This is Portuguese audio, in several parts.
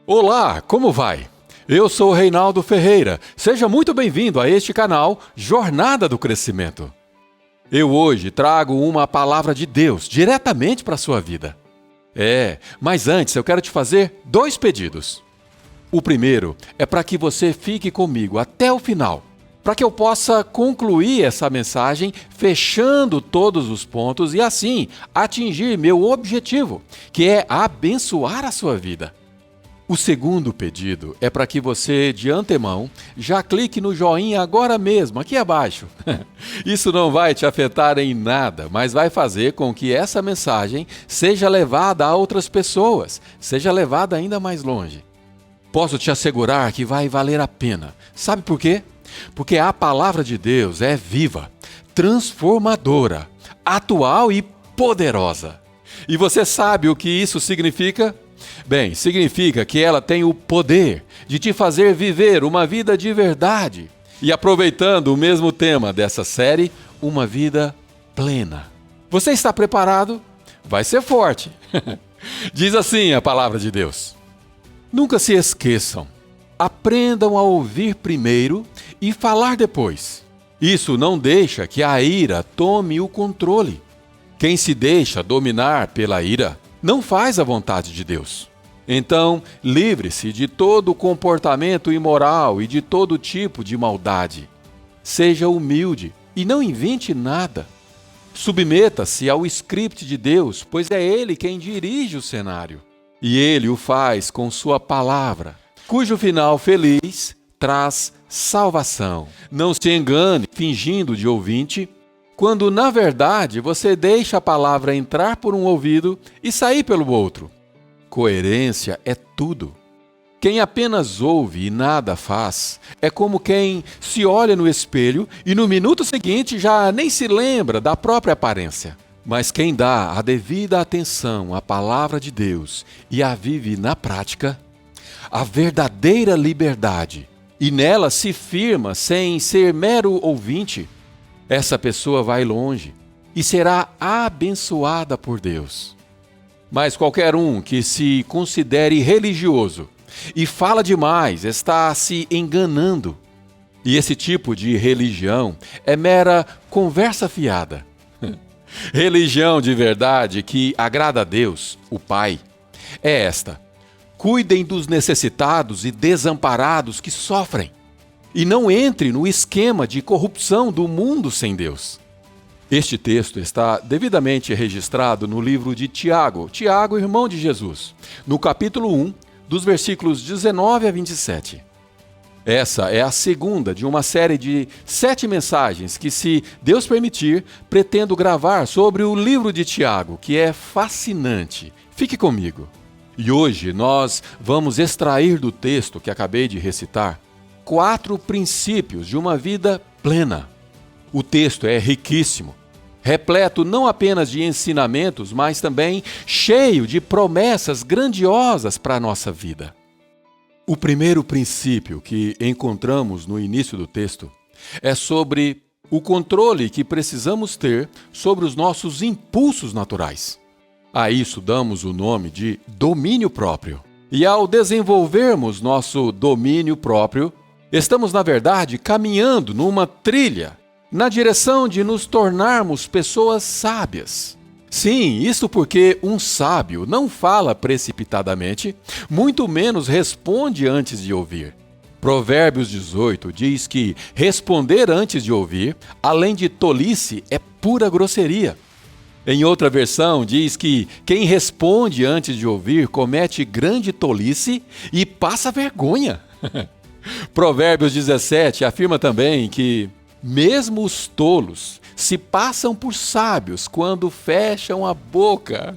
Olá, como vai? Eu sou o Reinaldo Ferreira. Seja muito bem-vindo a este canal Jornada do Crescimento. Eu hoje trago uma palavra de Deus diretamente para a sua vida. Mas antes eu quero te fazer 2 pedidos. O primeiro é para que você fique comigo até o final, para que eu possa concluir essa mensagem fechando todos os pontos e assim atingir meu objetivo, que é abençoar a sua vida. O segundo pedido é para que você, de antemão, já clique no joinha agora mesmo, aqui abaixo. Isso não vai te afetar em nada, mas vai fazer com que essa mensagem seja levada a outras pessoas, seja levada ainda mais longe. Posso te assegurar que vai valer a pena. Sabe por quê? Porque a palavra de Deus é viva, transformadora, atual e poderosa. E você sabe o que isso significa? Bem, significa que ela tem o poder de te fazer viver uma vida de verdade. E aproveitando o mesmo tema dessa série, uma vida plena. Você está preparado? Vai ser forte. Diz assim a palavra de Deus: nunca se esqueçam, aprendam a ouvir primeiro e falar depois. Isso não deixa que a ira tome o controle. Quem se deixa dominar pela ira não faz a vontade de Deus. Então, livre-se de todo comportamento imoral e de todo tipo de maldade. Seja humilde e não invente nada. Submeta-se ao script de Deus, pois é Ele quem dirige o cenário. E Ele o faz com sua palavra, cujo final feliz traz salvação. Não se engane fingindo de ouvinte, quando na verdade você deixa a palavra entrar por um ouvido e sair pelo outro. Coerência é tudo. Quem apenas ouve e nada faz é como quem se olha no espelho e no minuto seguinte já nem se lembra da própria aparência. Mas quem dá a devida atenção à palavra de Deus e a vive na prática, a verdadeira liberdade, e nela se firma sem ser mero ouvinte, essa pessoa vai longe e será abençoada por Deus. Mas qualquer um que se considere religioso e fala demais está se enganando. E esse tipo de religião é mera conversa fiada. Religião de verdade que agrada a Deus, o Pai, é esta: cuidem dos necessitados e desamparados que sofrem. E não entre no esquema de corrupção do mundo sem Deus. Este texto está devidamente registrado no livro de Tiago, irmão de Jesus, no capítulo 1, dos versículos 19 a 27. Essa é a segunda de uma série de 7 mensagens que, se Deus permitir, pretendo gravar sobre o livro de Tiago, que é fascinante. Fique comigo. E hoje nós vamos extrair do texto que acabei de recitar 4 princípios de uma vida plena. O texto é riquíssimo, repleto não apenas de ensinamentos, mas também cheio de promessas grandiosas para a nossa vida. O primeiro princípio que encontramos no início do texto é sobre o controle que precisamos ter sobre os nossos impulsos naturais. A isso damos o nome de domínio próprio. E ao desenvolvermos nosso domínio próprio, estamos, na verdade, caminhando numa trilha na direção de nos tornarmos pessoas sábias. Sim, isso porque um sábio não fala precipitadamente, muito menos responde antes de ouvir. Provérbios 18 diz que responder antes de ouvir, além de tolice, é pura grosseria. Em outra versão, diz que quem responde antes de ouvir comete grande tolice e passa vergonha. Provérbios 17 afirma também que mesmo os tolos se passam por sábios quando fecham a boca.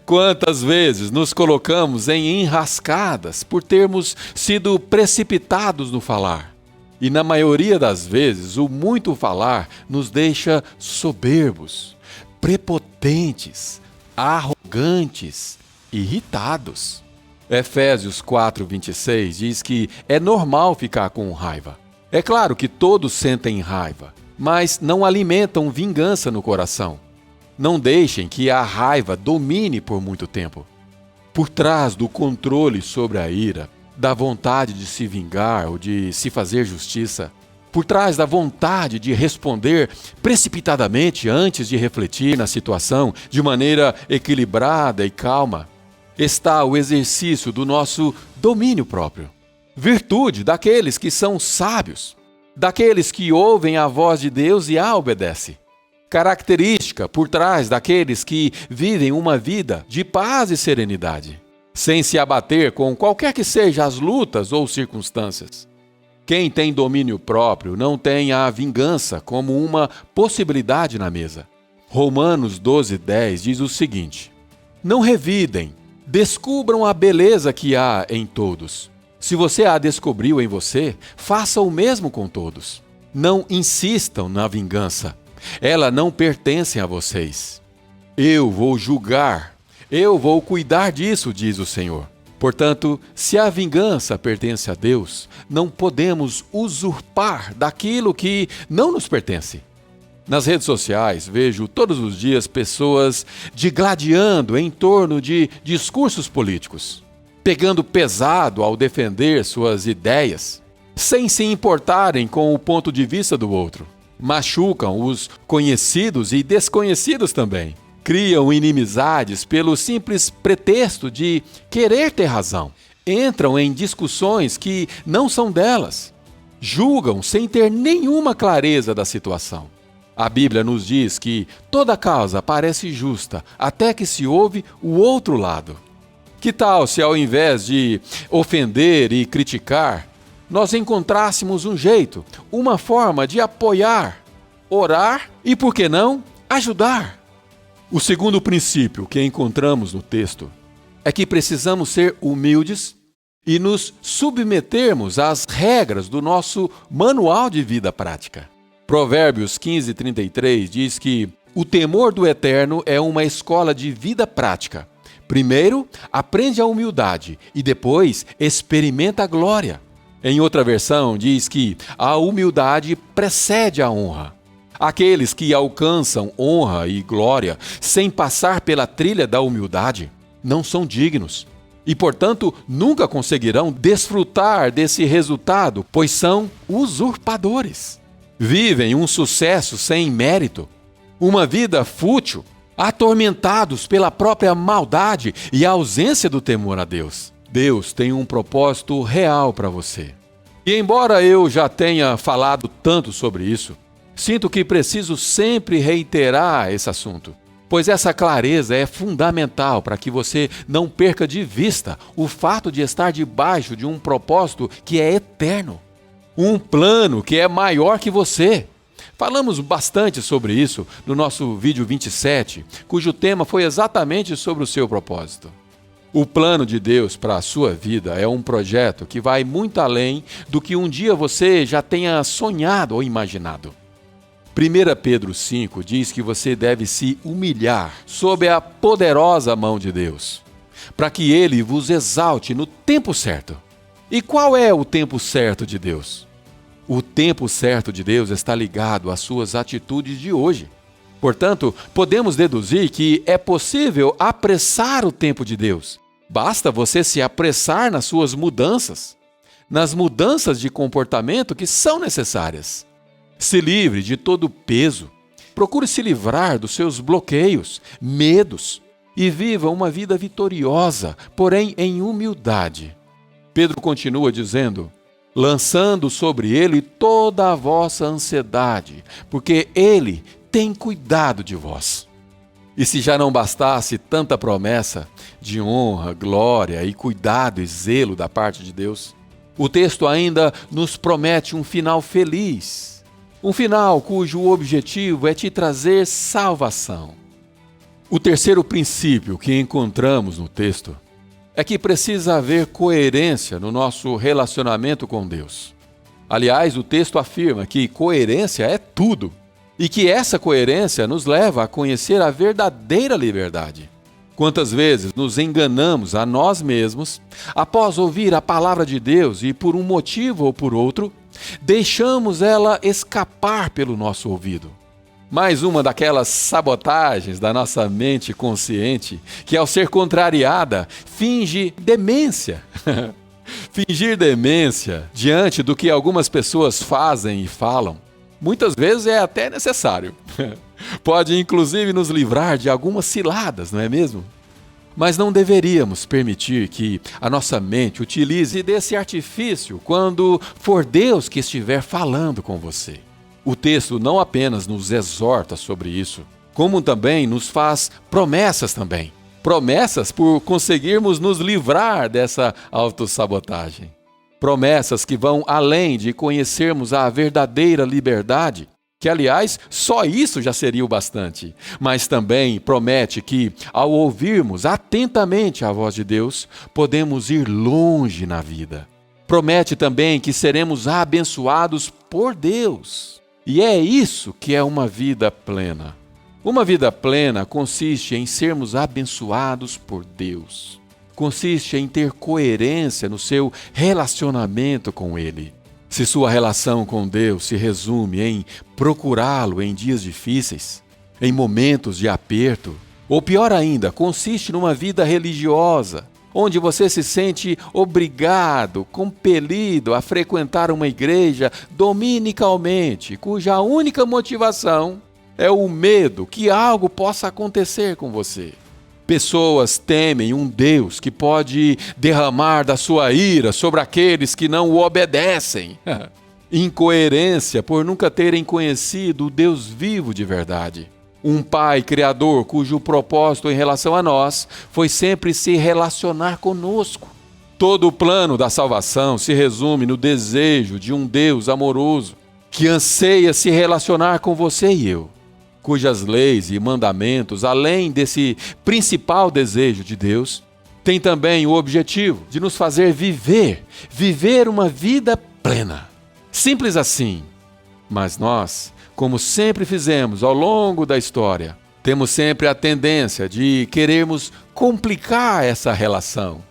Quantas vezes nos colocamos em enrascadas por termos sido precipitados no falar? E na maioria das vezes, o muito falar nos deixa soberbos, prepotentes, arrogantes, irritados. Efésios 4:26 diz que é normal ficar com raiva. É claro que todos sentem raiva, mas não alimentam vingança no coração. Não deixem que a raiva domine por muito tempo. Por trás do controle sobre a ira, da vontade de se vingar ou de se fazer justiça, por trás da vontade de responder precipitadamente antes de refletir na situação de maneira equilibrada e calma, está o exercício do nosso domínio próprio. Virtude daqueles que são sábios, daqueles que ouvem a voz de Deus e a obedecem. Característica por trás daqueles que vivem uma vida de paz e serenidade, sem se abater com qualquer que sejam as lutas ou circunstâncias. Quem tem domínio próprio não tem a vingança como uma possibilidade na mesa. Romanos 12:10 diz o seguinte: não revidem, descubram a beleza que há em todos. Se você a descobriu em você, faça o mesmo com todos. Não insistam na vingança. Ela não pertence a vocês. Eu vou julgar, eu vou cuidar disso, diz o Senhor. Portanto, se a vingança pertence a Deus, não podemos usurpar daquilo que não nos pertence. Nas redes sociais, vejo todos os dias pessoas digladiando em torno de discursos políticos, pegando pesado ao defender suas ideias, sem se importarem com o ponto de vista do outro. Machucam os conhecidos e desconhecidos também. Criam inimizades pelo simples pretexto de querer ter razão. Entram em discussões que não são delas. Julgam sem ter nenhuma clareza da situação. A Bíblia nos diz que toda causa parece justa até que se ouve o outro lado. Que tal se, ao invés de ofender e criticar, nós encontrássemos um jeito, uma forma de apoiar, orar e, por que não, ajudar? O segundo princípio que encontramos no texto é que precisamos ser humildes e nos submetermos às regras do nosso manual de vida prática. Provérbios 15:33 diz que o temor do Eterno é uma escola de vida prática. Primeiro, aprende a humildade e depois experimenta a glória. Em outra versão, diz que a humildade precede a honra. Aqueles que alcançam honra e glória sem passar pela trilha da humildade não são dignos e, portanto, nunca conseguirão desfrutar desse resultado, pois são usurpadores. Vivem um sucesso sem mérito, uma vida fútil, atormentados pela própria maldade e a ausência do temor a Deus. Deus tem um propósito real para você. E embora eu já tenha falado tanto sobre isso, sinto que preciso sempre reiterar esse assunto, pois essa clareza é fundamental para que você não perca de vista o fato de estar debaixo de um propósito que é eterno, um plano que é maior que você. Falamos bastante sobre isso no nosso vídeo 27, cujo tema foi exatamente sobre o seu propósito. O plano de Deus para a sua vida é um projeto que vai muito além do que um dia você já tenha sonhado ou imaginado. 1 Pedro 5 diz que você deve se humilhar sob a poderosa mão de Deus, para que Ele vos exalte no tempo certo. E qual é o tempo certo de Deus? O tempo certo de Deus está ligado às suas atitudes de hoje. Portanto, podemos deduzir que é possível apressar o tempo de Deus. Basta você se apressar nas suas mudanças, nas mudanças de comportamento que são necessárias. Se livre de todo peso, procure se livrar dos seus bloqueios, medos e viva uma vida vitoriosa, porém em humildade. Pedro continua dizendo: lançando sobre ele toda a vossa ansiedade, porque ele tem cuidado de vós. E se já não bastasse tanta promessa de honra, glória e cuidado e zelo da parte de Deus, o texto ainda nos promete um final feliz. Um final cujo objetivo é te trazer salvação. O terceiro princípio que encontramos no texto é que precisa haver coerência no nosso relacionamento com Deus. Aliás, o texto afirma que coerência é tudo e que essa coerência nos leva a conhecer a verdadeira liberdade. Quantas vezes nos enganamos a nós mesmos após ouvir a palavra de Deus e, por um motivo ou por outro, deixamos ela escapar pelo nosso ouvido. Mais uma daquelas sabotagens da nossa mente consciente que, ao ser contrariada, finge demência. Fingir demência diante do que algumas pessoas fazem e falam, muitas vezes é até necessário. Pode inclusive nos livrar de algumas ciladas, não é mesmo? Mas não deveríamos permitir que a nossa mente utilize desse artifício quando for Deus que estiver falando com você. O texto não apenas nos exorta sobre isso, como também nos faz promessas também. Promessas por conseguirmos nos livrar dessa autossabotagem. Promessas que vão além de conhecermos a verdadeira liberdade, que, aliás, só isso já seria o bastante. Mas também promete que, ao ouvirmos atentamente a voz de Deus, podemos ir longe na vida. Promete também que seremos abençoados por Deus. E é isso que é uma vida plena. Uma vida plena consiste em sermos abençoados por Deus. Consiste em ter coerência no seu relacionamento com Ele. Se sua relação com Deus se resume em procurá-lo em dias difíceis, em momentos de aperto, ou pior ainda, consiste numa vida religiosa, onde você se sente obrigado, compelido a frequentar uma igreja dominicalmente, cuja única motivação é o medo que algo possa acontecer com você. Pessoas temem um Deus que pode derramar da sua ira sobre aqueles que não o obedecem. Incoerência por nunca terem conhecido o Deus vivo de verdade. Um Pai Criador cujo propósito em relação a nós foi sempre se relacionar conosco. Todo o plano da salvação se resume no desejo de um Deus amoroso que anseia se relacionar com você e eu, cujas leis e mandamentos, além desse principal desejo de Deus, tem também o objetivo de nos fazer viver uma vida plena. Simples assim. Mas nós, como sempre fizemos ao longo da história, temos sempre a tendência de querermos complicar essa relação.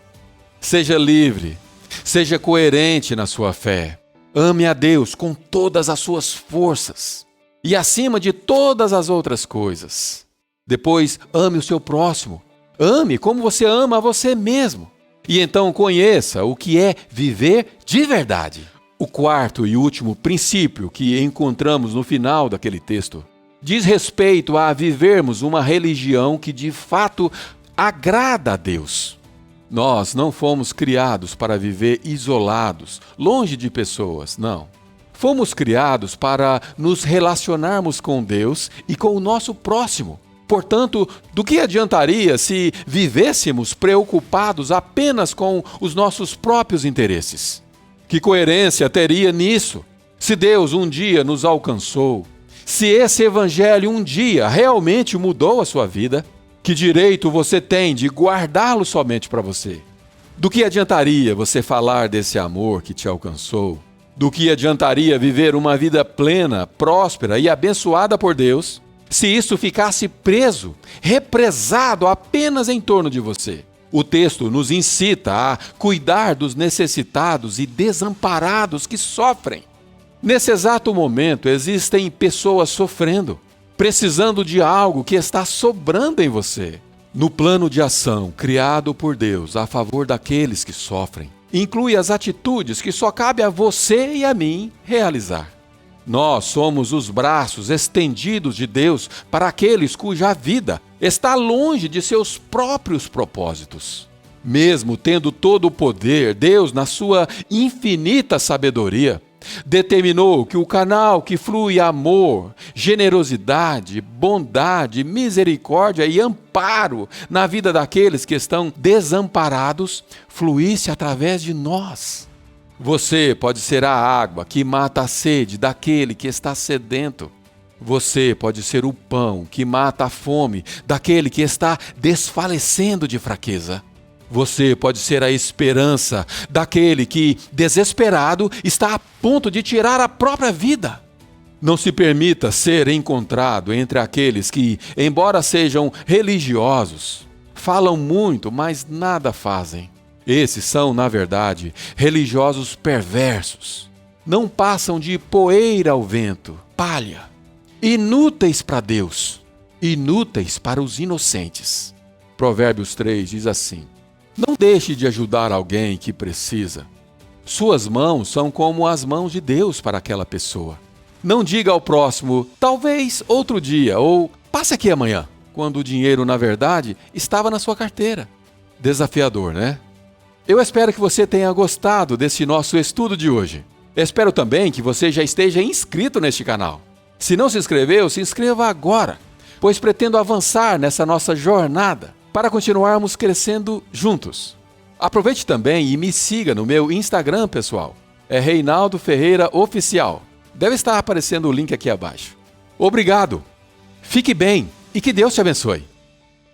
Seja livre, seja coerente na sua fé. Ame a Deus com todas as suas forças e acima de todas as outras coisas. Depois, ame o seu próximo. Ame como você ama a você mesmo. E então conheça o que é viver de verdade. O quarto e último princípio que encontramos no final daquele texto diz respeito a vivermos uma religião que de fato agrada a Deus. Nós não fomos criados para viver isolados, longe de pessoas, não. Fomos criados para nos relacionarmos com Deus e com o nosso próximo. Portanto, do que adiantaria se vivêssemos preocupados apenas com os nossos próprios interesses? Que coerência teria nisso? Se Deus um dia nos alcançou, se esse evangelho um dia realmente mudou a sua vida, que direito você tem de guardá-lo somente para você? Do que adiantaria você falar desse amor que te alcançou? Do que adiantaria viver uma vida plena, próspera e abençoada por Deus, se isso ficasse preso, represado apenas em torno de você? O texto nos incita a cuidar dos necessitados e desamparados que sofrem. Nesse exato momento, existem pessoas sofrendo, precisando de algo que está sobrando em você. No plano de ação criado por Deus a favor daqueles que sofrem, inclui as atitudes que só cabe a você e a mim realizar. Nós somos os braços estendidos de Deus para aqueles cuja vida está longe de seus próprios propósitos. Mesmo tendo todo o poder, Deus, na sua infinita sabedoria, determinou que o canal que flui amor, generosidade, bondade, misericórdia e amparo na vida daqueles que estão desamparados fluísse através de nós. Você pode ser a água que mata a sede daquele que está sedento. Você pode ser o pão que mata a fome daquele que está desfalecendo de fraqueza. Você pode ser a esperança daquele que, desesperado, está a ponto de tirar a própria vida. Não se permita ser encontrado entre aqueles que, embora sejam religiosos, falam muito, mas nada fazem. Esses são, na verdade, religiosos perversos. Não passam de poeira ao vento, palha. inúteis para Deus, inúteis para os inocentes. Provérbios 3 diz assim: não deixe de ajudar alguém que precisa. Suas mãos são como as mãos de Deus para aquela pessoa. Não diga ao próximo, talvez outro dia, ou passe aqui amanhã, quando o dinheiro, na verdade, estava na sua carteira. Desafiador, né? Eu espero que você tenha gostado desse nosso estudo de hoje. Espero também que você já esteja inscrito neste canal. Se não se inscreveu, se inscreva agora, pois pretendo avançar nessa nossa jornada para continuarmos crescendo juntos. Aproveite também e me siga no meu Instagram pessoal. É Reinaldo Ferreira Oficial. Deve estar aparecendo o link aqui abaixo. Obrigado. Fique bem e que Deus te abençoe.